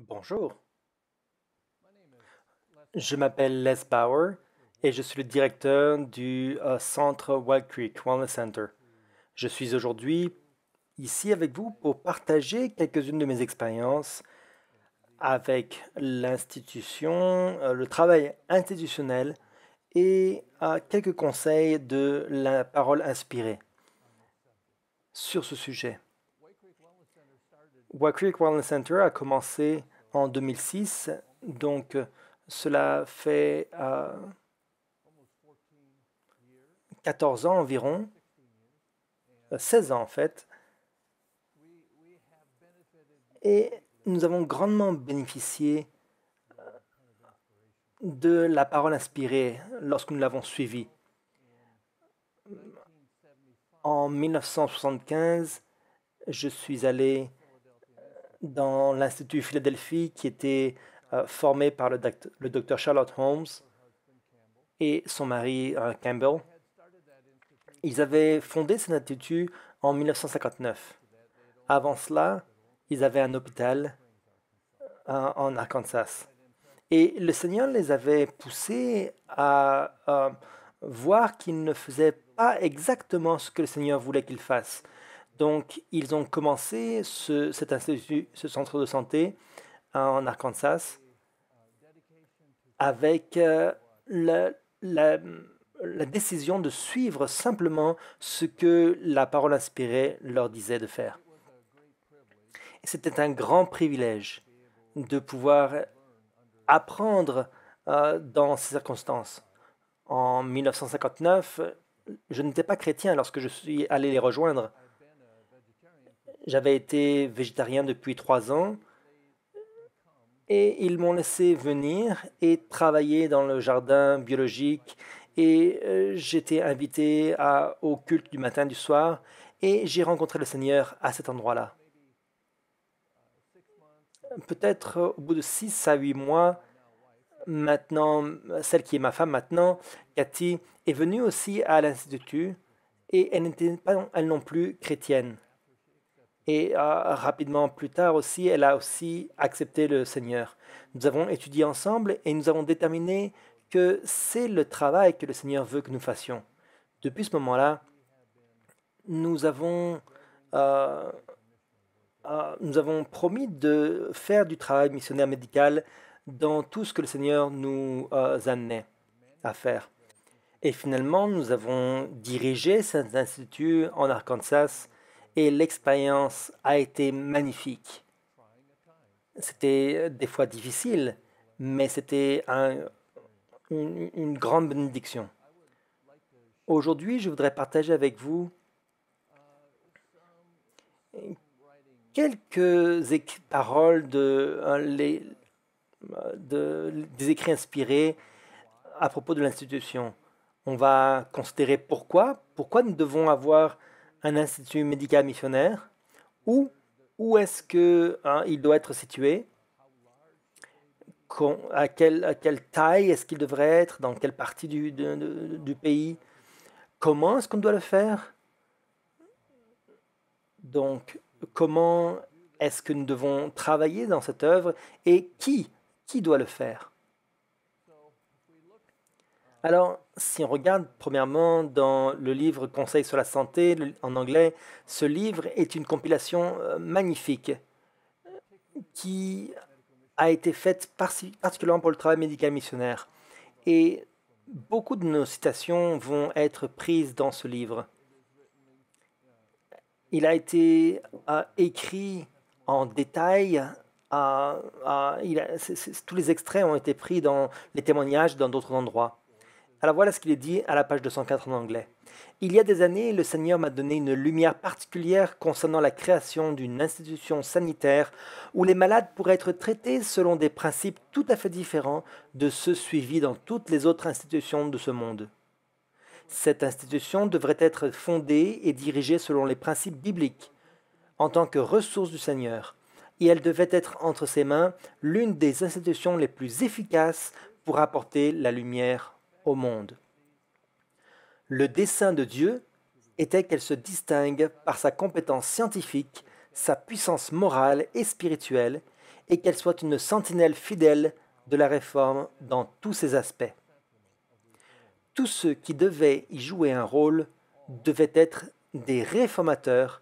Bonjour, je m'appelle Les Bauer et je suis le directeur du centre Wild Creek Wellness Center. Je suis aujourd'hui ici avec vous pour partager quelques-unes de mes expériences avec l'institution, le travail institutionnel et quelques conseils de la parole inspirée sur ce sujet. Wild Creek Wellness Center a commencé en 2006, donc cela fait 14 ans environ, 16 ans en fait, et nous avons grandement bénéficié de la parole inspirée lorsque nous l'avons suivie. En 1975, je suis allé dans l'Institut Philadelphie qui était formé par le docteur Charlotte Holmes et son mari Campbell. Ils avaient fondé cet institut en 1959. Avant cela, ils avaient un hôpital en Arkansas. Et le Seigneur les avait poussés à voir qu'ils ne faisaient pas exactement ce que le Seigneur voulait qu'ils fassent. Donc, ils ont commencé cet institut, ce centre de santé en Arkansas avec la, la- la décision de suivre simplement ce que la parole inspirée leur disait de faire. Et c'était un grand privilège de pouvoir apprendre dans ces circonstances. En 1959, je n'étais pas chrétien lorsque je suis allé les rejoindre. J'avais été végétarien depuis 3 ans et ils m'ont laissé venir et travailler dans le jardin biologique et j'étais invité au culte du matin, du soir et j'ai rencontré le Seigneur à cet endroit-là. Peut-être au bout de 6 à 8 mois, maintenant, celle qui est ma femme maintenant, Cathy, est venue aussi à l'Institut et elle n'était pas elle non plus chrétienne. Et rapidement plus tard aussi, elle a aussi accepté le Seigneur. Nous avons étudié ensemble et nous avons déterminé que c'est le travail que le Seigneur veut que nous fassions. Depuis ce moment-là, nous avons, euh, nous avons promis de faire du travail missionnaire médical dans tout ce que le Seigneur nous amenait à faire. Et finalement, nous avons dirigé cet institut en Arkansas et l'expérience a été magnifique. C'était des fois difficile, mais c'était une grande bénédiction. Aujourd'hui, je voudrais partager avec vous quelques paroles des écrits inspirés à propos de l'institution. On va considérer pourquoi nous devons avoir un institut médical missionnaire, où, où est-ce que il doit être situé, à quelle taille est-ce qu'il devrait être, dans quelle partie du pays, comment est-ce qu'on doit le faire, donc comment est-ce que nous devons travailler dans cette œuvre et qui doit le faire. Alors, si on regarde premièrement dans le livre Conseils sur la santé en anglais, ce livre est une compilation magnifique qui a été faite particulièrement pour le travail médical missionnaire. Et beaucoup de nos citations vont être prises dans ce livre. Il a été écrit en détail. Tous les extraits ont été pris dans les témoignages dans d'autres endroits. Alors voilà ce qu'il est dit à la page 204 en anglais. Il y a des années, le Seigneur m'a donné une lumière particulière concernant la création d'une institution sanitaire où les malades pourraient être traités selon des principes tout à fait différents de ceux suivis dans toutes les autres institutions de ce monde. Cette institution devrait être fondée et dirigée selon les principes bibliques, en tant que ressource du Seigneur, et elle devait être entre ses mains l'une des institutions les plus efficaces pour apporter la lumière au monde. Le dessein de Dieu était qu'elle se distingue par sa compétence scientifique, sa puissance morale et spirituelle, et qu'elle soit une sentinelle fidèle de la réforme dans tous ses aspects. Tous ceux qui devaient y jouer un rôle devaient être des réformateurs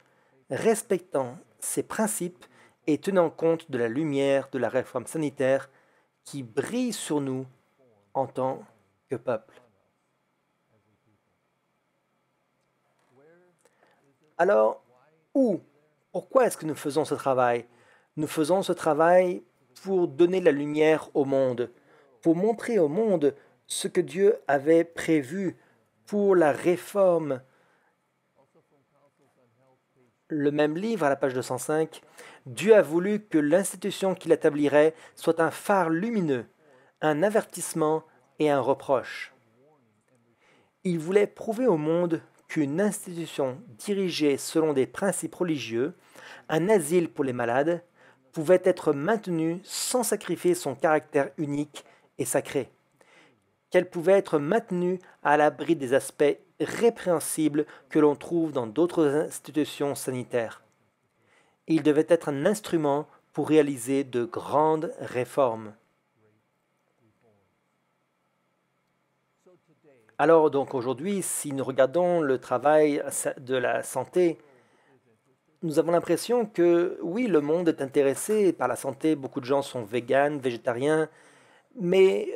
respectant ces principes et tenant compte de la lumière de la réforme sanitaire qui brille sur nous en tant que peuple. Alors, où, pourquoi est-ce que nous faisons ce travail? Nous faisons ce travail pour donner la lumière au monde, pour montrer au monde ce que Dieu avait prévu pour la réforme. Le même livre, à la page 205, Dieu a voulu que l'institution qu'il établirait soit un phare lumineux, un avertissement et un reproche. Il voulait prouver au monde qu'une institution dirigée selon des principes religieux, un asile pour les malades, pouvait être maintenue sans sacrifier son caractère unique et sacré, qu'elle pouvait être maintenue à l'abri des aspects répréhensibles que l'on trouve dans d'autres institutions sanitaires. Il devait être un instrument pour réaliser de grandes réformes. Alors donc aujourd'hui, si nous regardons le travail de la santé, nous avons l'impression que oui, le monde est intéressé par la santé, beaucoup de gens sont véganes, végétariens, mais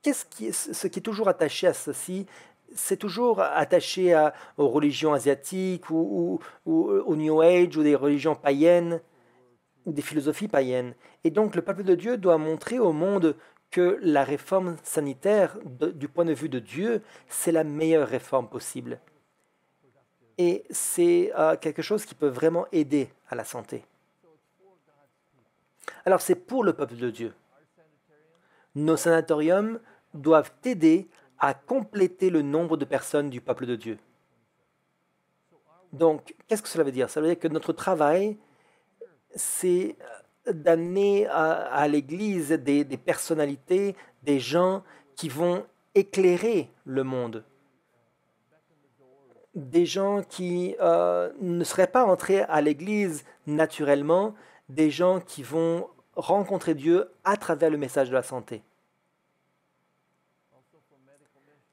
ce qui est toujours attaché à ceci, c'est toujours attaché aux religions asiatiques ou au New Age ou des religions païennes ou des philosophies païennes. Et donc le peuple de Dieu doit montrer au monde que la réforme sanitaire, du point de vue de Dieu, c'est la meilleure réforme possible. Et c'est quelque chose qui peut vraiment aider à la santé. Alors c'est pour le peuple de Dieu. Nos sanatoriums doivent aider à compléter le nombre de personnes du peuple de Dieu. Donc, qu'est-ce que cela veut dire? Ça veut dire que notre travail, c'est d'amener à l'Église des personnalités, des gens qui vont éclairer le monde. Des gens qui ne seraient pas entrés à l'Église naturellement, des gens qui vont rencontrer Dieu à travers le message de la santé.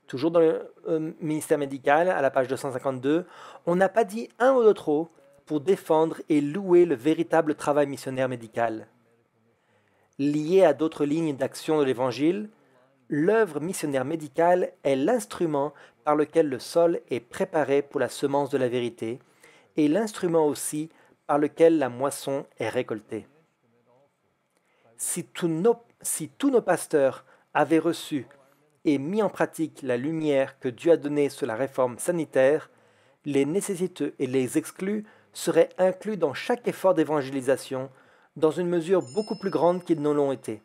Toujours dans le ministère médical, à la page 252, on n'a pas dit un mot de trop pour défendre et louer le véritable travail missionnaire médical. Lié à d'autres lignes d'action de l'Évangile, l'œuvre missionnaire médicale est l'instrument par lequel le sol est préparé pour la semence de la vérité et l'instrument aussi par lequel la moisson est récoltée. Si tous nos pasteurs avaient reçu et mis en pratique la lumière que Dieu a donnée sur la réforme sanitaire, les nécessiteux et les exclus seraient inclus dans chaque effort d'évangélisation dans une mesure beaucoup plus grande qu'ils ne l'ont été.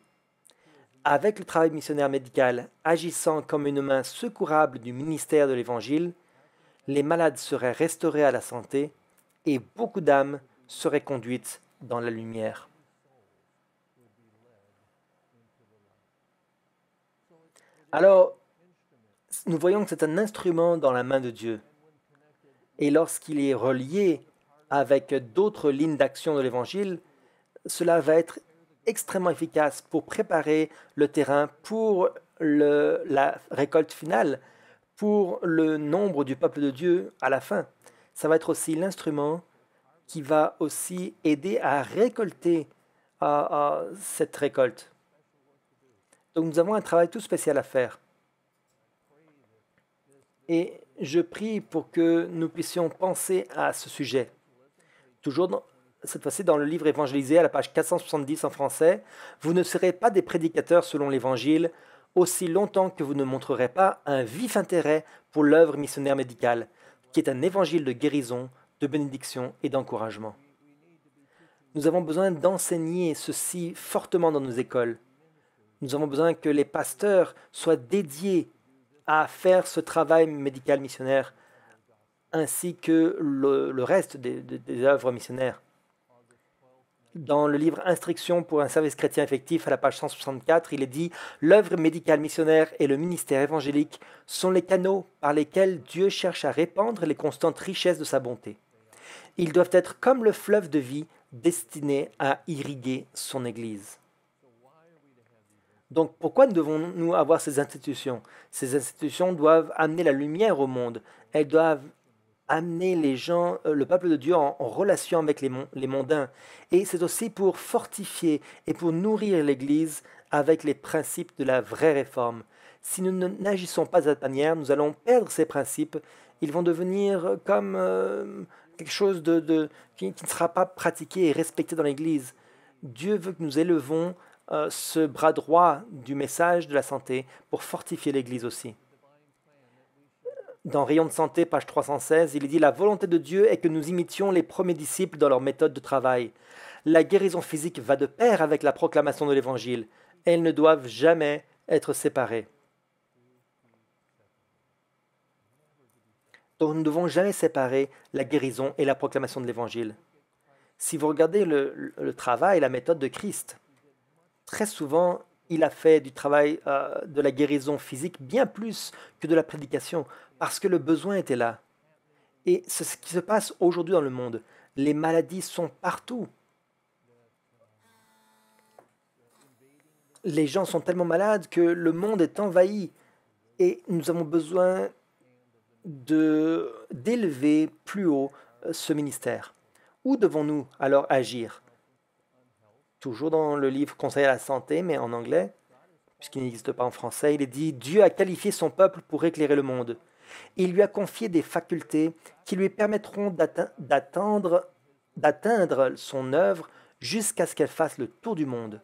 Avec le travail missionnaire médical agissant comme une main secourable du ministère de l'Évangile, les malades seraient restaurés à la santé et beaucoup d'âmes seraient conduites dans la lumière. Alors, nous voyons que c'est un instrument dans la main de Dieu. Et lorsqu'il est relié avec d'autres lignes d'action de l'Évangile, cela va être extrêmement efficace pour préparer le terrain pour la récolte finale, pour le nombre du peuple de Dieu à la fin. Ça va être aussi l'instrument qui va aussi aider à récolter cette récolte. Donc nous avons un travail tout spécial à faire. Et je prie pour que nous puissions penser à ce sujet. Toujours cette fois-ci dans le livre évangélisé à la page 470 en français, vous ne serez pas des prédicateurs selon l'Évangile aussi longtemps que vous ne montrerez pas un vif intérêt pour l'œuvre missionnaire médicale, qui est un évangile de guérison, de bénédiction et d'encouragement. Nous avons besoin d'enseigner ceci fortement dans nos écoles. Nous avons besoin que les pasteurs soient dédiés à faire ce travail médical missionnaire, ainsi que le reste des œuvres missionnaires. Dans le livre Instruction pour un service chrétien effectif, à la page 164, il est dit « L'œuvre médicale missionnaire et le ministère évangélique sont les canaux par lesquels Dieu cherche à répandre les constantes richesses de sa bonté. Ils doivent être comme le fleuve de vie destinées à irriguer son Église. Donc pourquoi devons-nous avoir ces institutions? Ces institutions doivent amener la lumière au monde. Elles doivent amener les gens, le peuple de Dieu en relation avec les mondains. Et c'est aussi pour fortifier et pour nourrir l'Église avec les principes de la vraie réforme. Si nous n'agissons pas de cette manière, nous allons perdre ces principes. Ils vont devenir comme quelque chose qui ne sera pas pratiqué et respecté dans l'Église. Dieu veut que nous élevons ce bras droit du message de la santé pour fortifier l'Église aussi. Dans Rayon de santé, page 316, il est dit: La volonté de Dieu est que nous imitions les premiers disciples dans leur méthode de travail. La guérison physique va de pair avec la proclamation de l'Évangile. Elles ne doivent jamais être séparées. Donc nous ne devons jamais séparer la guérison et la proclamation de l'Évangile. Si vous regardez le travail, la méthode de Christ, très souvent, il a fait du travail de la guérison physique bien plus que de la prédication, parce que le besoin était là. Et c'est ce qui se passe aujourd'hui dans le monde. Les maladies sont partout. Les gens sont tellement malades que le monde est envahi. Et nous avons besoin d'élever plus haut ce ministère. Où devons-nous alors agir? Toujours dans le livre Conseil à la santé, mais en anglais, puisqu'il n'existe pas en français, il est dit: Dieu a qualifié son peuple pour éclairer le monde. Il lui a confié des facultés qui lui permettront d'atteindre son œuvre jusqu'à ce qu'elle fasse le tour du monde.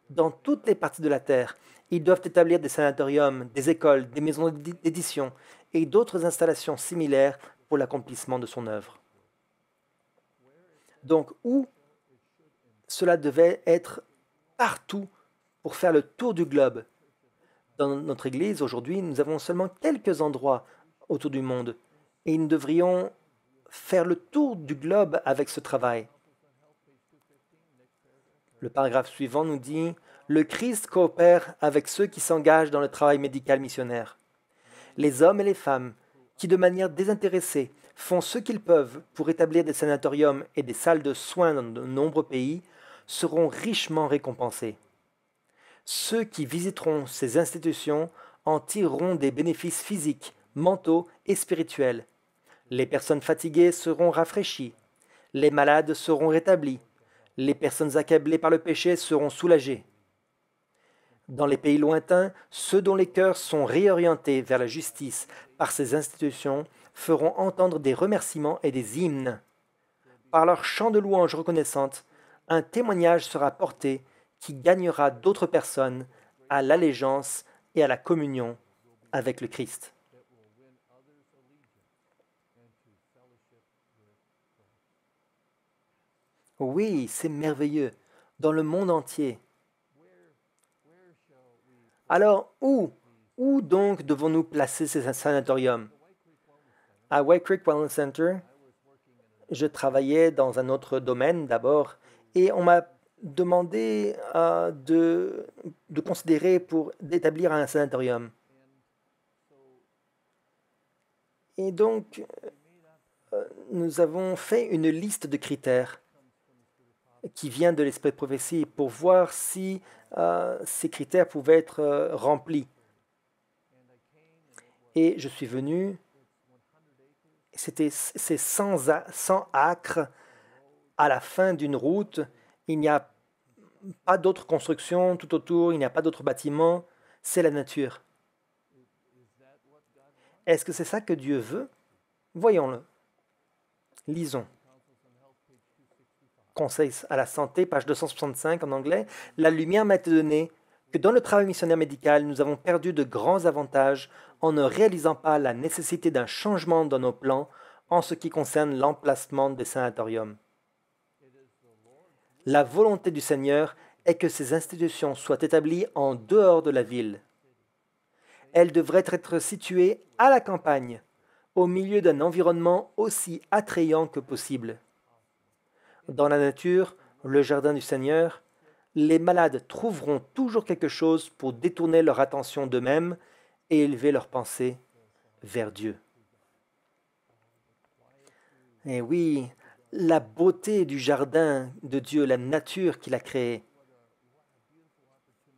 Dans toutes les parties de la terre, ils doivent établir des sanatoriums, des écoles, des maisons d'édition et d'autres installations similaires pour l'accomplissement de son œuvre. Donc, où cela devait être partout pour faire le tour du globe. Dans notre Église, aujourd'hui, nous avons seulement quelques endroits autour du monde et nous devrions faire le tour du globe avec ce travail. Le paragraphe suivant nous dit: Le Christ coopère avec ceux qui s'engagent dans le travail médical missionnaire. Les hommes et les femmes qui, de manière désintéressée, font ce qu'ils peuvent pour établir des sanatoriums et des salles de soins dans de nombreux pays seront richement récompensés. Ceux qui visiteront ces institutions en tireront des bénéfices physiques, mentaux et spirituels. Les personnes fatiguées seront rafraîchies. Les malades seront rétablis. Les personnes accablées par le péché seront soulagées. Dans les pays lointains, ceux dont les cœurs sont réorientés vers la justice par ces institutions feront entendre des remerciements et des hymnes. Par leur chant de louange reconnaissante, un témoignage sera porté qui gagnera d'autres personnes à l'allégeance et à la communion avec le Christ. Oui, c'est merveilleux, dans le monde entier. Alors, où donc devons-nous placer ces sanatoriums? À White Creek Wellness Center, je travaillais dans un autre domaine d'abord, et on m'a demandé de considérer pour d'établir un sanatorium. Et donc, nous avons fait une liste de critères qui vient de l'esprit de prophétie pour voir si ces critères pouvaient être remplis. Et je suis venu, c'est 100 acres à la fin d'une route. Il n'y a pas d'autres constructions tout autour, il n'y a pas d'autres bâtiments, c'est la nature. Est-ce que c'est ça que Dieu veut? Voyons-le. Lisons. Conseil à la santé, page 265 en anglais. La lumière m'a été donnée que dans le travail missionnaire médical, nous avons perdu de grands avantages en ne réalisant pas la nécessité d'un changement dans nos plans en ce qui concerne l'emplacement des sanatoriums. La volonté du Seigneur est que ces institutions soient établies en dehors de la ville. Elles devraient être situées à la campagne, au milieu d'un environnement aussi attrayant que possible. Dans la nature, le jardin du Seigneur, les malades trouveront toujours quelque chose pour détourner leur attention d'eux-mêmes et élever leurs pensées vers Dieu. Et oui, la beauté du jardin de Dieu, la nature qu'il a créée.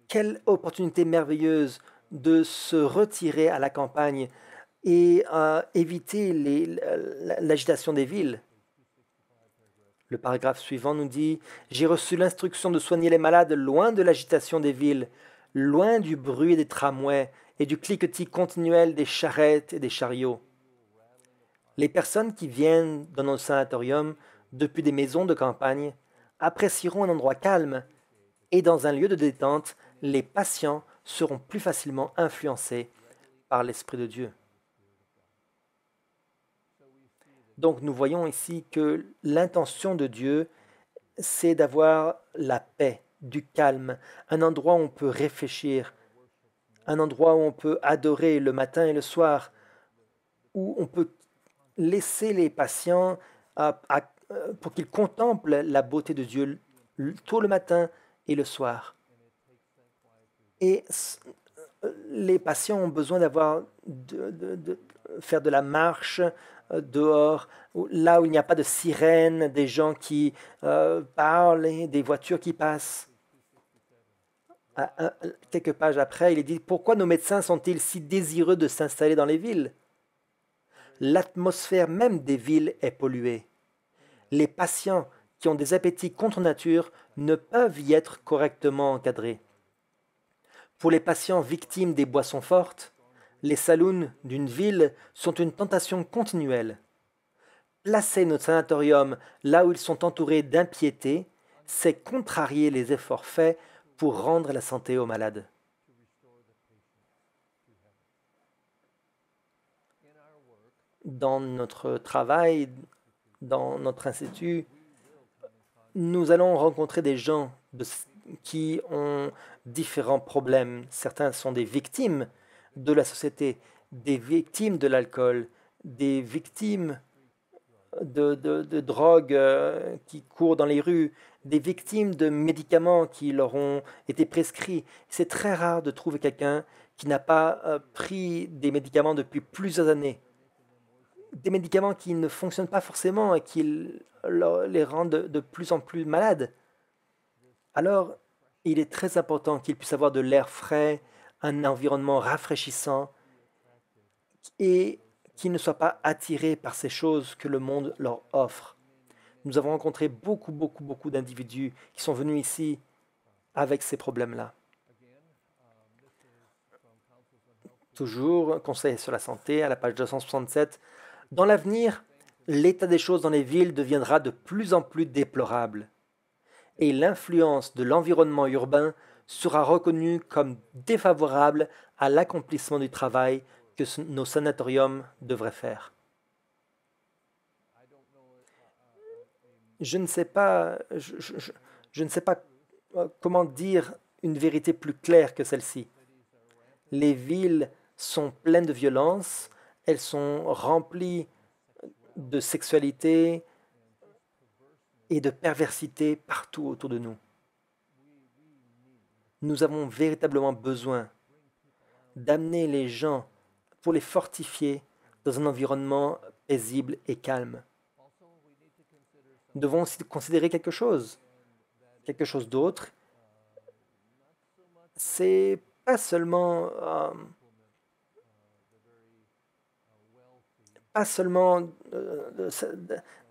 Quelle opportunité merveilleuse de se retirer à la campagne et éviter l'agitation des villes. Le paragraphe suivant nous dit: J'ai reçu l'instruction de soigner les malades loin de l'agitation des villes, loin du bruit des tramways et du cliquetis continuel des charrettes et des chariots. Les personnes qui viennent dans nos sanatoriums depuis des maisons de campagne apprécieront un endroit calme et dans un lieu de détente, les patients seront plus facilement influencés par l'Esprit de Dieu. Donc nous voyons ici que l'intention de Dieu, c'est d'avoir la paix, du calme, un endroit où on peut réfléchir, un endroit où on peut adorer le matin et le soir, où on peut laisser les patients pour qu'ils contemplent la beauté de Dieu tôt le matin et le soir. Et les patients ont besoin de faire de la marche dehors, là où il n'y a pas de sirène, des gens qui parlent, des voitures qui passent. Quelques pages après, il est dit: pourquoi nos médecins sont-ils si désireux de s'installer dans les villes? L'atmosphère même des villes est polluée. Les patients qui ont des appétits contre nature ne peuvent y être correctement encadrés. Pour les patients victimes des boissons fortes, les saloons d'une ville sont une tentation continuelle. Placer nos sanatoriums là où ils sont entourés d'impiété, c'est contrarier les efforts faits pour rendre la santé aux malades. Dans notre travail, dans notre institut, nous allons rencontrer des gens qui ont différents problèmes. Certains sont des victimes de la société, des victimes de l'alcool, des victimes de drogues qui courent dans les rues, des victimes de médicaments qui leur ont été prescrits. C'est très rare de trouver quelqu'un qui n'a pas pris des médicaments depuis plusieurs années. Des médicaments qui ne fonctionnent pas forcément et qui les rendent de plus en plus malades. Alors, il est très important qu'ils puissent avoir de l'air frais, un environnement rafraîchissant et qu'ils ne soient pas attirés par ces choses que le monde leur offre. Nous avons rencontré beaucoup d'individus qui sont venus ici avec ces problèmes-là. Toujours, conseil sur la santé, à la page 267. Dans l'avenir, l'état des choses dans les villes deviendra de plus en plus déplorable et l'influence de l'environnement urbain sera reconnue comme défavorable à l'accomplissement du travail que nos sanatoriums devraient faire. Je ne sais pas, je ne sais pas comment dire une vérité plus claire que celle-ci. Les villes sont pleines de violence, elles sont remplies de sexualité et de perversité partout autour de nous. Nous avons véritablement besoin d'amener les gens pour les fortifier dans un environnement paisible et calme. Nous devons aussi considérer quelque chose d'autre. C'est pas seulement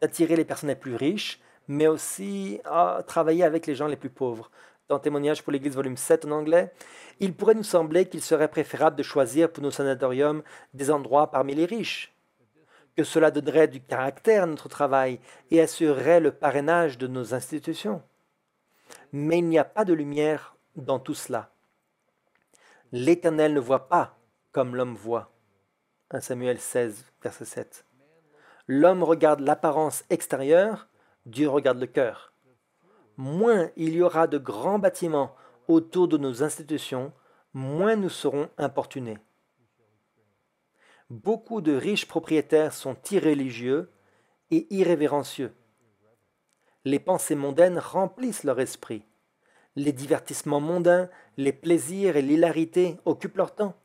d'attirer les personnes les plus riches, mais aussi à travailler avec les gens les plus pauvres. Dans Témoignage pour l'Église, volume 7 en anglais, il pourrait nous sembler qu'il serait préférable de choisir pour nos sanatoriums des endroits parmi les riches, que cela donnerait du caractère à notre travail et assurerait le parrainage de nos institutions. Mais il n'y a pas de lumière dans tout cela. L'Éternel ne voit pas comme l'homme voit. 1 Samuel 16, verset 7. L'homme regarde l'apparence extérieure, Dieu regarde le cœur. Moins il y aura de grands bâtiments autour de nos institutions, moins nous serons importunés. Beaucoup de riches propriétaires sont irréligieux et irrévérencieux. Les pensées mondaines remplissent leur esprit. Les divertissements mondains, les plaisirs et l'hilarité occupent leur temps.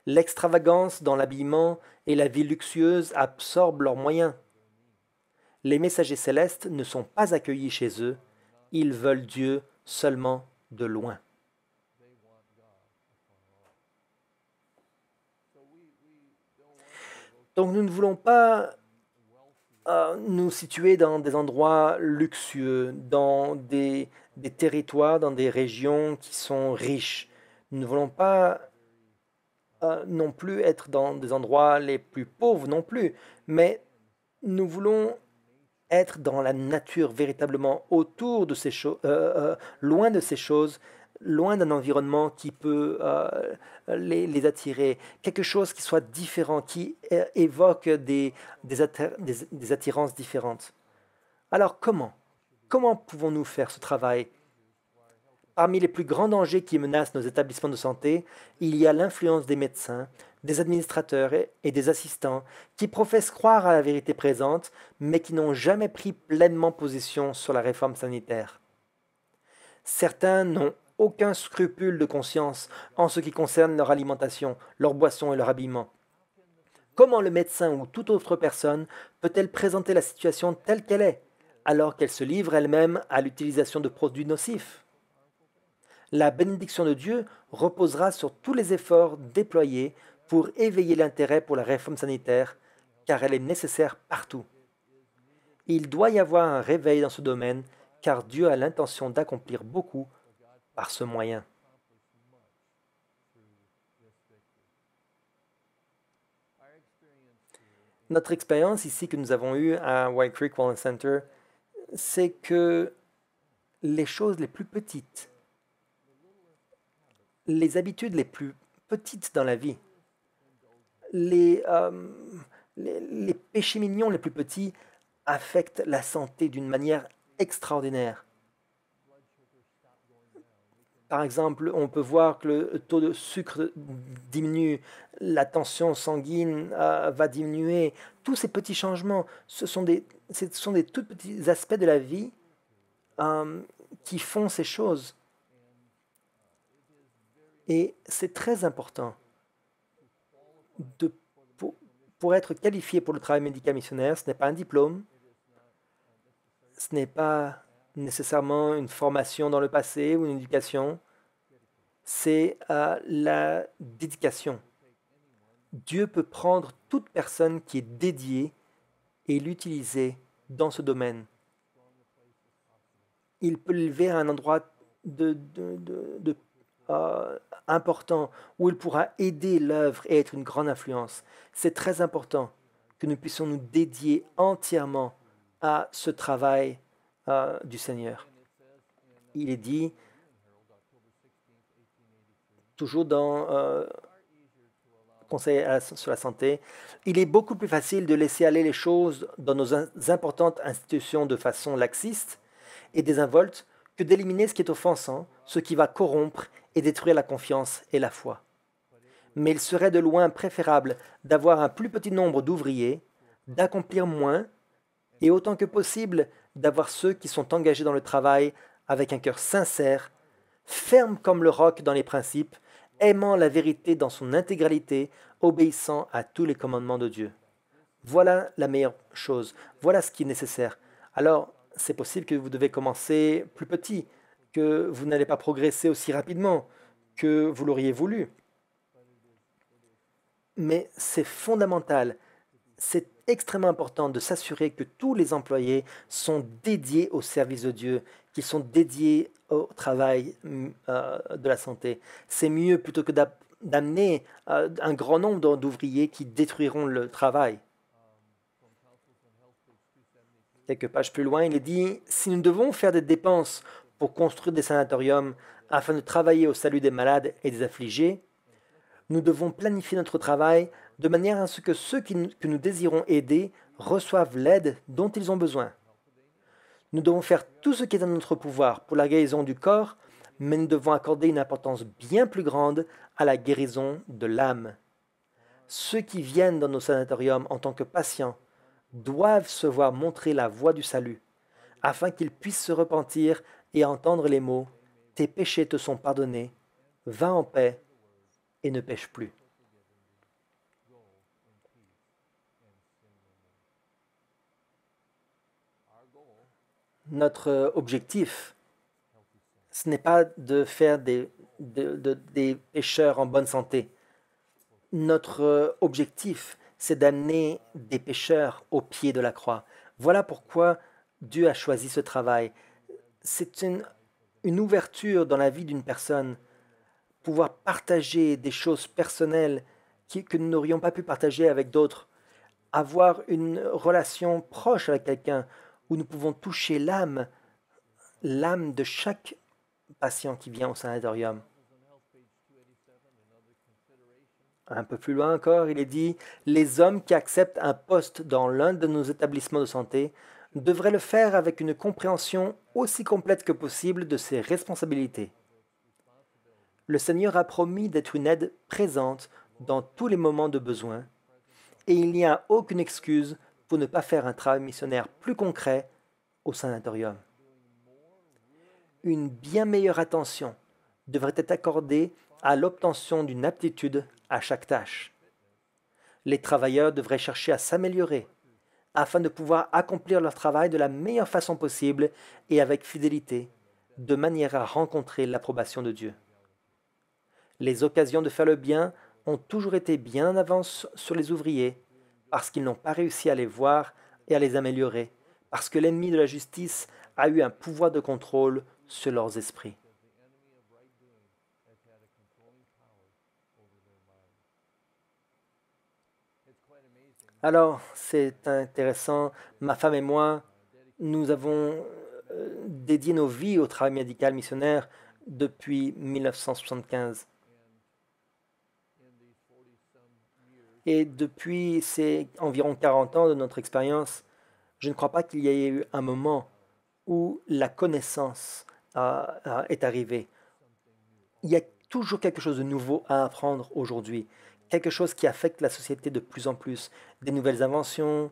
L'extravagance dans l'habillement et la vie luxueuse absorbent leurs moyens. Les messagers célestes ne sont pas accueillis chez eux, ils veulent Dieu seulement de loin. Donc nous ne voulons pas nous situer dans des endroits luxueux, dans des territoires, dans des régions qui sont riches. Nous ne voulons pas non plus être dans des endroits les plus pauvres non plus, mais nous voulons être dans la nature véritablement autour de ces choses, loin de ces choses, loin d'un environnement qui peut les attirer, quelque chose qui soit différent, qui évoque des attirances différentes. Alors comment? Comment pouvons-nous faire ce travail? Parmi les plus grands dangers qui menacent nos établissements de santé, il y a l'influence des médecins, des administrateurs et des assistants qui professent croire à la vérité présente, mais qui n'ont jamais pris pleinement position sur la réforme sanitaire. Certains n'ont aucun scrupule de conscience en ce qui concerne leur alimentation, leur boisson et leur habillement. Comment le médecin ou toute autre personne peut-elle présenter la situation telle qu'elle est, alors qu'elle se livre elle-même à l'utilisation de produits nocifs? La bénédiction de Dieu reposera sur tous les efforts déployés pour éveiller l'intérêt pour la réforme sanitaire, car elle est nécessaire partout. Il doit y avoir un réveil dans ce domaine, car Dieu a l'intention d'accomplir beaucoup par ce moyen. Notre expérience ici que nous avons eue à White Creek Wellness Center, c'est que les choses les plus petites, les habitudes les plus petites dans la vie, les, euh, les péchés mignons les plus petits affectent la santé d'une manière extraordinaire. Par exemple, on peut voir que le taux de sucre diminue, la tension sanguine va diminuer. Tous ces petits changements, ce sont des tout petits aspects de la vie euh, qui font ces choses. Et c'est très important de, pour, pour être qualifié pour le travail médical missionnaire. Ce n'est pas un diplôme, ce n'est pas nécessairement une formation dans le passé ou une éducation, c'est la dédication. Dieu peut prendre toute personne qui est dédiée et l'utiliser dans ce domaine. Il peut l'élever à un endroit important où il pourra aider l'œuvre et être une grande influence. C'est très important que nous puissions nous dédier entièrement à ce travail du Seigneur. Il est dit, toujours dans Conseil sur la santé, il est beaucoup plus facile de laisser aller les choses dans nos importantes institutions de façon laxiste et désinvolte que d'éliminer ce qui est offensant, ce qui va corrompre et détruire la confiance et la foi. Mais il serait de loin préférable d'avoir un plus petit nombre d'ouvriers, d'accomplir moins, et autant que possible d'avoir ceux qui sont engagés dans le travail avec un cœur sincère, ferme comme le roc dans les principes, aimant la vérité dans son intégralité, obéissant à tous les commandements de Dieu. Voilà la meilleure chose, voilà ce qui est nécessaire. Alors, c'est possible que vous devez commencer plus petit, que vous n'allez pas progresser aussi rapidement que vous l'auriez voulu. Mais c'est fondamental, c'est extrêmement important de s'assurer que tous les employés sont dédiés au service de Dieu, qu'ils sont dédiés au travail de la santé. C'est mieux plutôt que d'amener un grand nombre d'ouvriers qui détruiront le travail. Quelques pages plus loin, il est dit, si nous devons faire des dépenses pour construire des sanatoriums afin de travailler au salut des malades et des affligés, nous devons planifier notre travail de manière à ce que ceux que nous désirons aider reçoivent l'aide dont ils ont besoin. Nous devons faire tout ce qui est en notre pouvoir pour la guérison du corps, mais nous devons accorder une importance bien plus grande à la guérison de l'âme. Ceux qui viennent dans nos sanatoriums en tant que patients doivent se voir montrer la voie du salut, afin qu'ils puissent se repentir et entendre les mots « Tes péchés te sont pardonnés, va en paix et ne pêche plus ». Notre objectif, ce n'est pas de faire des pécheurs en bonne santé. Notre objectif, c'est d'amener des pécheurs au pied de la croix. Voilà pourquoi Dieu a choisi ce travail. C'est une ouverture dans la vie d'une personne, pouvoir partager des choses personnelles que nous n'aurions pas pu partager avec d'autres, avoir une relation proche avec quelqu'un où nous pouvons toucher l'âme de chaque patient qui vient au sanatorium. Un peu plus loin encore, il est dit, les hommes qui acceptent un poste dans l'un de nos établissements de santé devraient le faire avec une compréhension aussi complète que possible de ses responsabilités. Le Seigneur a promis d'être une aide présente dans tous les moments de besoin, et il n'y a aucune excuse pour ne pas faire un travail missionnaire plus concret au sanatorium. Une bien meilleure attention devrait être accordée à l'obtention d'une aptitude à chaque tâche. Les travailleurs devraient chercher à s'améliorer afin de pouvoir accomplir leur travail de la meilleure façon possible et avec fidélité, de manière à rencontrer l'approbation de Dieu. Les occasions de faire le bien ont toujours été bien en avance sur les ouvriers, parce qu'ils n'ont pas réussi à les voir et à les améliorer, parce que l'ennemi de la justice a eu un pouvoir de contrôle sur leurs esprits. Alors, c'est intéressant, ma femme et moi, nous avons dédié nos vies au travail médical missionnaire depuis 1975. Et depuis ces environ 40 ans de notre expérience, je ne crois pas qu'il y ait eu un moment où la connaissance est arrivée. Il y a toujours quelque chose de nouveau à apprendre aujourd'hui, quelque chose qui affecte la société de plus en plus, des nouvelles inventions,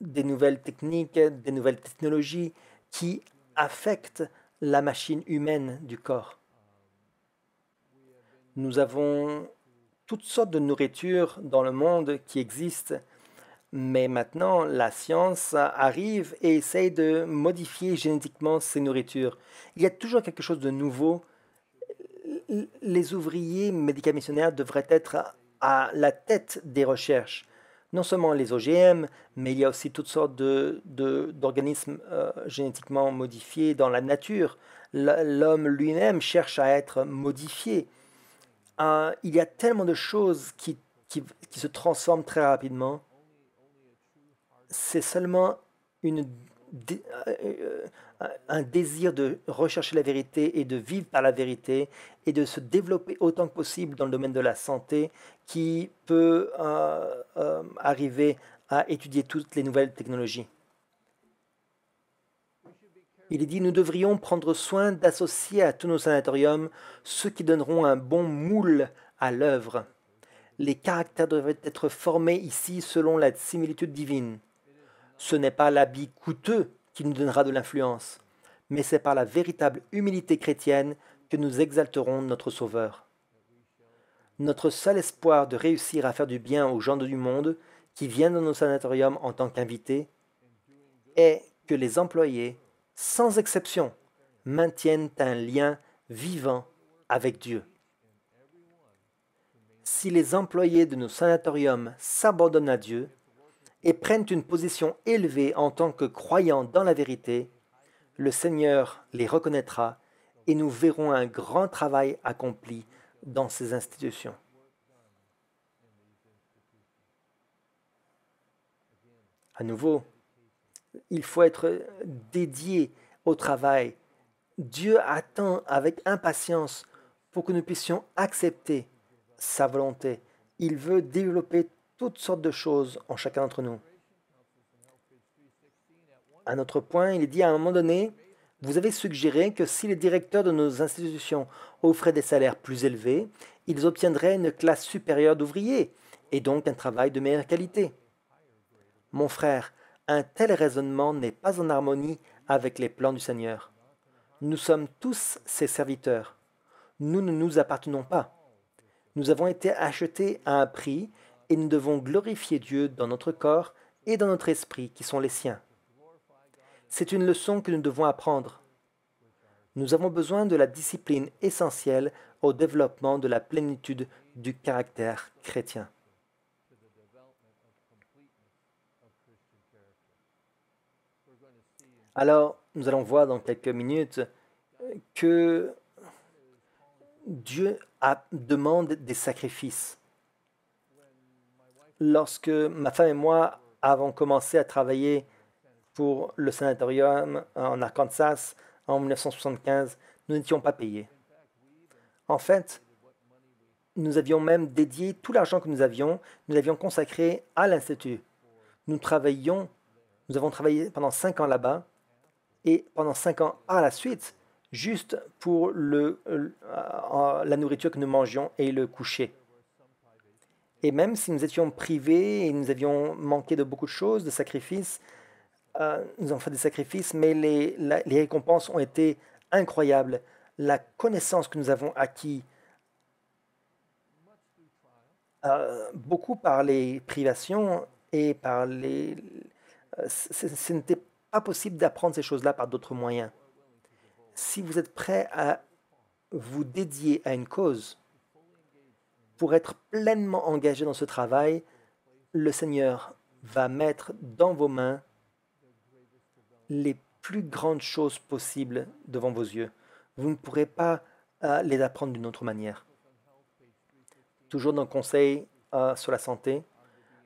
des nouvelles techniques, des nouvelles technologies qui affectent la machine humaine du corps. Nous avons toutes sortes de nourriture dans le monde qui existent, mais maintenant la science arrive et essaye de modifier génétiquement ces nourritures. Il y a toujours quelque chose de nouveau. Les ouvriers médico-missionnaires devraient être à la tête des recherches. Non seulement les OGM, mais il y a aussi toutes sortes d'organismes génétiquement modifiés dans la nature. L'homme lui-même cherche à être modifié. Il y a tellement de choses qui se transforment très rapidement. C'est seulement une, un désir de rechercher la vérité et de vivre par la vérité et de se développer autant que possible dans le domaine de la santé qui peut arriver à étudier toutes les nouvelles technologies. Il est dit, nous devrions prendre soin d'associer à tous nos sanatoriums ceux qui donneront un bon moule à l'œuvre. Les caractères devraient être formés ici selon la similitude divine. Ce n'est pas l'habit coûteux qui nous donnera de l'influence, mais c'est par la véritable humilité chrétienne que nous exalterons notre Sauveur. Notre seul espoir de réussir à faire du bien aux gens du monde qui viennent dans nos sanatoriums en tant qu'invités est que les employés, sans exception, maintiennent un lien vivant avec Dieu. Si les employés de nos sanatoriums s'abandonnent à Dieu et prennent une position élevée en tant que croyants dans la vérité, le Seigneur les reconnaîtra et nous verrons un grand travail accompli dans ces institutions. À nouveau, il faut être dédié au travail. Dieu attend avec impatience pour que nous puissions accepter sa volonté. Il veut développer toutes sortes de choses en chacun d'entre nous. À un autre point, il est dit à un moment donné, vous avez suggéré que si les directeurs de nos institutions offraient des salaires plus élevés, ils obtiendraient une classe supérieure d'ouvriers et donc un travail de meilleure qualité. Mon frère, un tel raisonnement n'est pas en harmonie avec les plans du Seigneur. Nous sommes tous ses serviteurs. Nous ne nous appartenons pas. Nous avons été achetés à un prix et nous devons glorifier Dieu dans notre corps et dans notre esprit qui sont les siens. C'est une leçon que nous devons apprendre. Nous avons besoin de la discipline essentielle au développement de la plénitude du caractère chrétien. Alors, nous allons voir dans quelques minutes que Dieu demande des sacrifices. Lorsque ma femme et moi avons commencé à travailler pour le sanatorium en Arkansas en 1975, nous n'étions pas payés. En fait, nous avions même dédié tout l'argent que nous l'avions consacré à l'Institut. Nous avons travaillé pendant 5 ans là-bas et pendant 5 ans par la suite, juste pour la nourriture que nous mangions et le coucher. Et même si nous étions privés et nous avions manqué de beaucoup de choses, de sacrifices, nous avons fait des sacrifices, mais les récompenses ont été incroyables. La connaissance que nous avons acquis, beaucoup par les privations et par ce n'était pas possible d'apprendre ces choses-là par d'autres moyens. Si vous êtes prêt à vous dédier à une cause, pour être pleinement engagé dans ce travail, le Seigneur va mettre dans vos mains les plus grandes choses possibles devant vos yeux. Vous ne pourrez pas les apprendre d'une autre manière. Toujours dans le conseil sur la santé,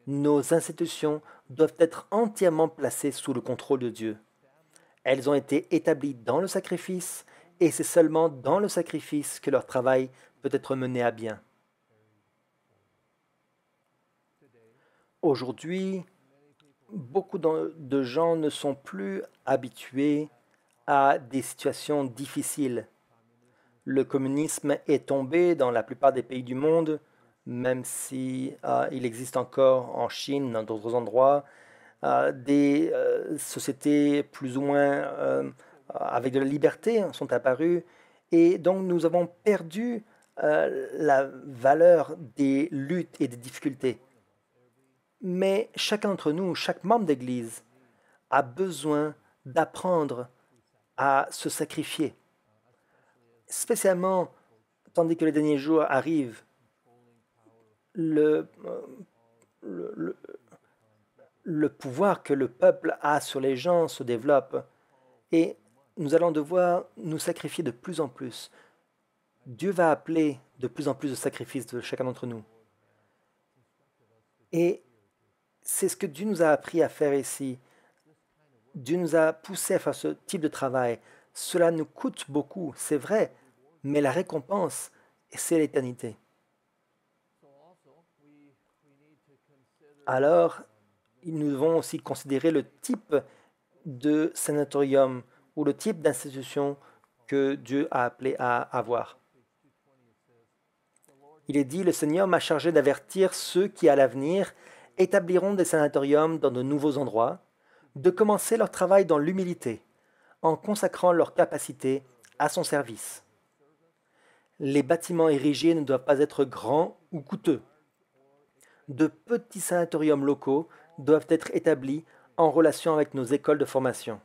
nos institutions doivent être entièrement placées sous le contrôle de Dieu. Elles ont été établies dans le sacrifice et c'est seulement dans le sacrifice que leur travail peut être mené à bien. Aujourd'hui, beaucoup de gens ne sont plus habitués à des situations difficiles. Le communisme est tombé dans la plupart des pays du monde, même si il existe encore en Chine, dans d'autres endroits, des sociétés plus ou moins avec de la liberté sont apparues, et donc nous avons perdu la valeur des luttes et des difficultés. Mais chacun d'entre nous, chaque membre d'Église, a besoin d'apprendre à se sacrifier, spécialement tandis que les derniers jours arrivent. Le, le, le pouvoir que le peuple a sur les gens se développe et nous allons devoir nous sacrifier de plus en plus. Dieu va appeler de plus en plus de sacrifices de chacun d'entre nous. Et c'est ce que Dieu nous a appris à faire ici. Dieu nous a poussé à faire ce type de travail. Cela nous coûte beaucoup, c'est vrai, mais la récompense, c'est l'éternité. Alors, nous devons aussi considérer le type de sanatorium ou le type d'institution que Dieu a appelé à avoir. Il est dit, le Seigneur m'a chargé d'avertir ceux qui, à l'avenir, établiront des sanatoriums dans de nouveaux endroits, de commencer leur travail dans l'humilité, en consacrant leurs capacités à son service. Les bâtiments érigés ne doivent pas être grands ou coûteux. De petits sanatoriums locaux doivent être établis en relation avec nos écoles de formation.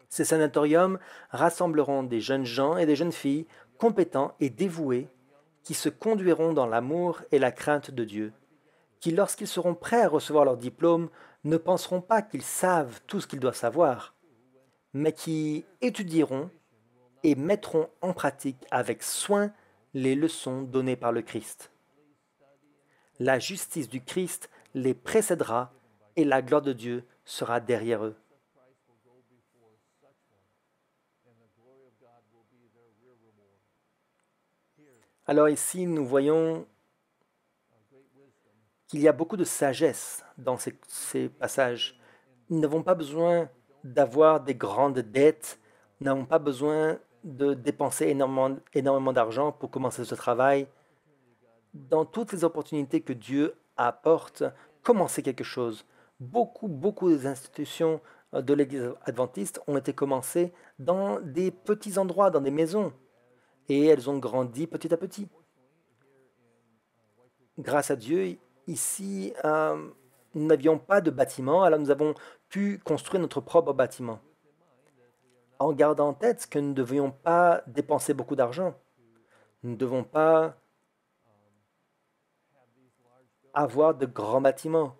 Ces sanatoriums rassembleront des jeunes gens et des jeunes filles compétents et dévoués qui se conduiront dans l'amour et la crainte de Dieu, qui, lorsqu'ils seront prêts à recevoir leur diplôme, ne penseront pas qu'ils savent tout ce qu'ils doivent savoir, mais qui étudieront et mettront en pratique avec soin les leçons données par le Christ. La justice du Christ les précédera et la gloire de Dieu sera derrière eux. Alors ici, nous voyons qu'il y a beaucoup de sagesse dans ces passages. Nous n'avons pas besoin d'avoir des grandes dettes, nous n'avons pas besoin de dépenser énormément d'argent pour commencer ce travail. Dans toutes les opportunités que Dieu apporte, commencer quelque chose. Beaucoup des institutions de l'Église adventiste ont été commencées dans des petits endroits, dans des maisons, et elles ont grandi petit à petit. Grâce à Dieu, ici, nous n'avions pas de bâtiment, alors nous avons pu construire notre propre bâtiment, en gardant en tête que nous ne devions pas dépenser beaucoup d'argent. Nous ne devons pas avoir de grands bâtiments.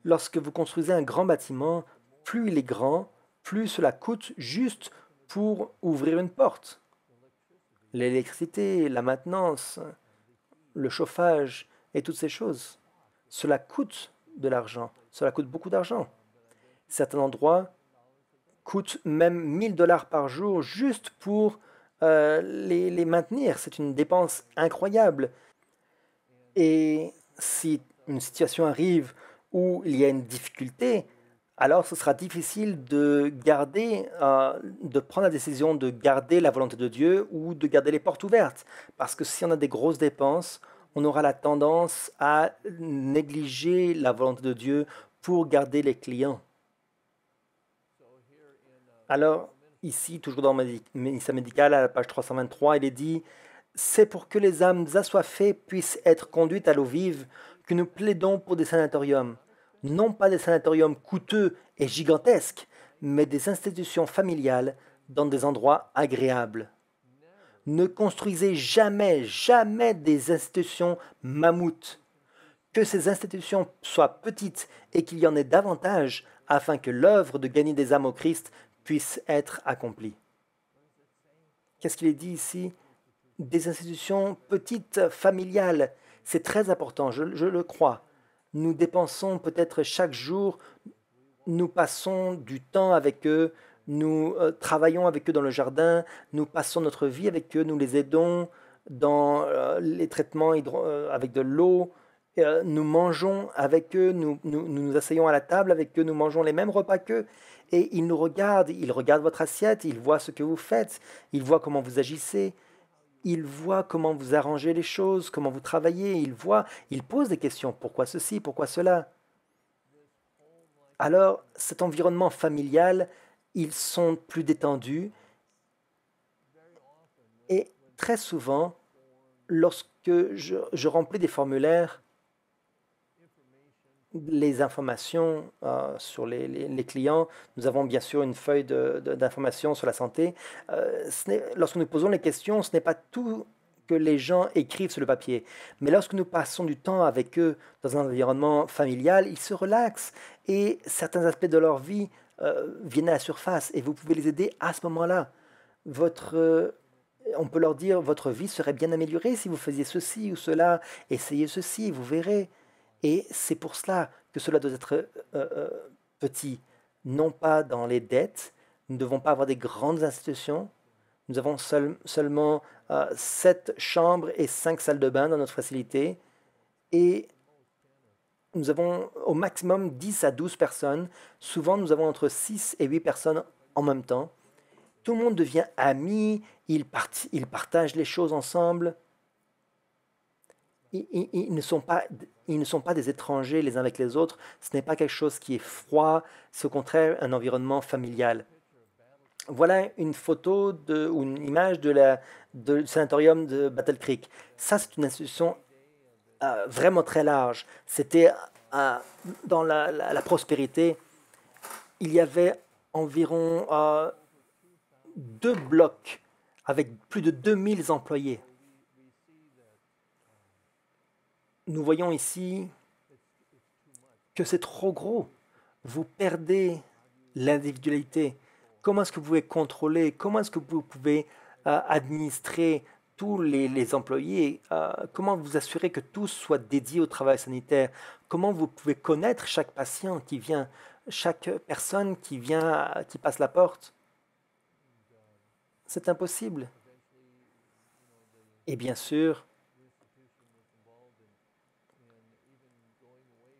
Lorsque vous construisez un grand bâtiment, plus il est grand, plus cela coûte juste pour ouvrir une porte. L'électricité, la maintenance, le chauffage et toutes ces choses. Cela coûte de l'argent, cela coûte beaucoup d'argent. Certains endroits coûtent même 1000 $ par jour juste pour les maintenir. C'est une dépense incroyable. Et si une situation arrive où il y a une difficulté, alors ce sera difficile de garder, de prendre la décision de garder la volonté de Dieu ou de garder les portes ouvertes. Parce que si on a des grosses dépenses, on aura la tendance à négliger la volonté de Dieu pour garder les clients. Alors, ici, toujours dans Ministère médical, à la page 323, il est dit, c'est pour que les âmes assoiffées puissent être conduites à l'eau vive que nous plaidons pour des sanatoriums. Non pas des sanatoriums coûteux et gigantesques, mais des institutions familiales dans des endroits agréables. Ne construisez jamais, jamais des institutions mammouths. Que ces institutions soient petites et qu'il y en ait davantage afin que l'œuvre de gagner des âmes au Christ puisse être accomplie. Qu'est-ce qu'il est dit ici? Des institutions petites, familiales. C'est très important, je le crois. Nous dépensons peut-être chaque jour, nous passons du temps avec eux, nous travaillons avec eux dans le jardin, nous passons notre vie avec eux, nous les aidons dans les traitements avec de l'eau, nous mangeons avec eux, nous asseyons à la table avec eux, nous mangeons les mêmes repas qu'eux. Et ils regardent votre assiette, ils voient ce que vous faites, ils voient comment vous agissez, ils voient comment vous arrangez les choses, comment vous travaillez, ils posent des questions. Pourquoi ceci, pourquoi cela? Alors, cet environnement familial, ils sont plus détendus et très souvent, lorsque je remplis des formulaires, les informations sur les clients, nous avons bien sûr une feuille d'informations sur la santé. Lorsque nous posons les questions, ce n'est pas tout que les gens écrivent sur le papier. Mais lorsque nous passons du temps avec eux dans un environnement familial, ils se relaxent et certains aspects de leur vie viennent à la surface et vous pouvez les aider à ce moment-là. On peut leur dire, votre vie serait bien améliorée si vous faisiez ceci ou cela, essayez ceci, vous verrez. Et c'est pour cela que cela doit être petit, non pas dans les dettes. Nous ne devons pas avoir des grandes institutions. Nous avons seulement 7 chambres et 5 salles de bain dans notre facilité. Et nous avons au maximum 10 à 12 personnes. Souvent, nous avons entre 6 et 8 personnes en même temps. Tout le monde devient ami, ils partagent les choses ensemble. Ils ne sont pas des étrangers les uns avec les autres. Ce n'est pas quelque chose qui est froid, c'est au contraire un environnement familial. Voilà une photo ou une image du sanatorium de Battle Creek. Ça, c'est une institution vraiment très large. C'était dans la prospérité. Il y avait environ 2 blocs avec plus de 2000 employés. Nous voyons ici que c'est trop gros. Vous perdez l'individualité. Comment est-ce que vous pouvez contrôler, comment est-ce que vous pouvez administrer tous les employés, comment vous assurer que tous soient dédiés au travail sanitaire, comment vous pouvez connaître chaque patient qui vient, chaque personne qui vient, qui passe la porte. C'est impossible. Et bien sûr,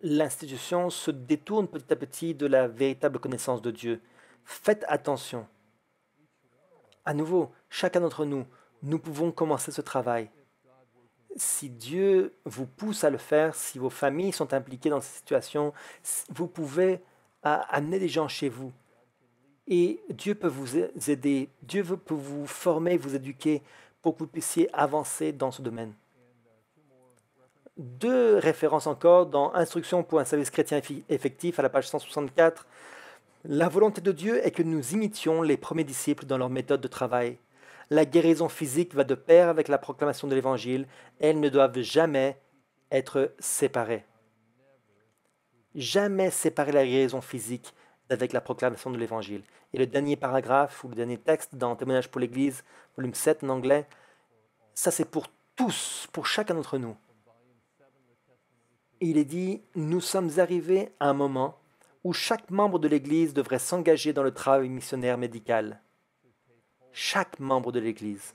l'institution se détourne petit à petit de la véritable connaissance de Dieu. Faites attention. À nouveau, chacun d'entre nous, nous pouvons commencer ce travail. Si Dieu vous pousse à le faire, si vos familles sont impliquées dans cette situation, vous pouvez amener des gens chez vous. Et Dieu peut vous aider, Dieu peut vous former, vous éduquer pour que vous puissiez avancer dans ce domaine. deux références encore dans Instruction pour un service chrétien effectif à la page 164. La volonté de Dieu est que nous imitions les premiers disciples dans leur méthode de travail. La guérison physique va de pair avec la proclamation de l'Évangile. Elles ne doivent jamais être séparées. Jamais séparer la guérison physique avec la proclamation de l'Évangile. Et le dernier paragraphe ou le dernier texte dans Témoignage pour l'Église, volume 7 en anglais, ça c'est pour tous, pour chacun d'entre nous. Il est dit, nous sommes arrivés à un moment où chaque membre de l'Église devrait s'engager dans le travail missionnaire médical. Chaque membre de l'Église.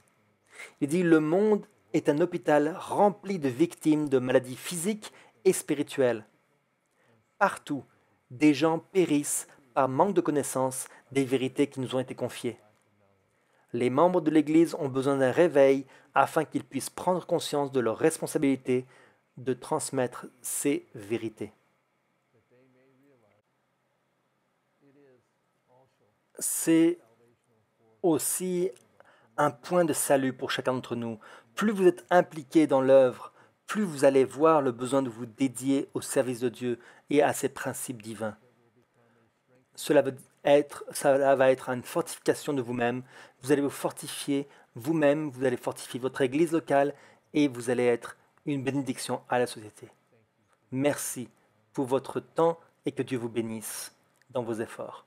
Il dit, le monde est un hôpital rempli de victimes de maladies physiques et spirituelles. Partout, des gens périssent par manque de connaissance des vérités qui nous ont été confiées. Les membres de l'Église ont besoin d'un réveil afin qu'ils puissent prendre conscience de leur responsabilité de transmettre ces vérités. C'est aussi un point de salut pour chacun d'entre nous. Plus vous êtes impliqué dans l'œuvre, plus vous allez voir le besoin de vous dédier au service de Dieu et à ses principes divins. Cela va être une fortification de vous-même. Vous allez vous fortifier vous-même, vous allez fortifier votre église locale et vous allez être une bénédiction à la société. Merci pour votre temps et que Dieu vous bénisse dans vos efforts.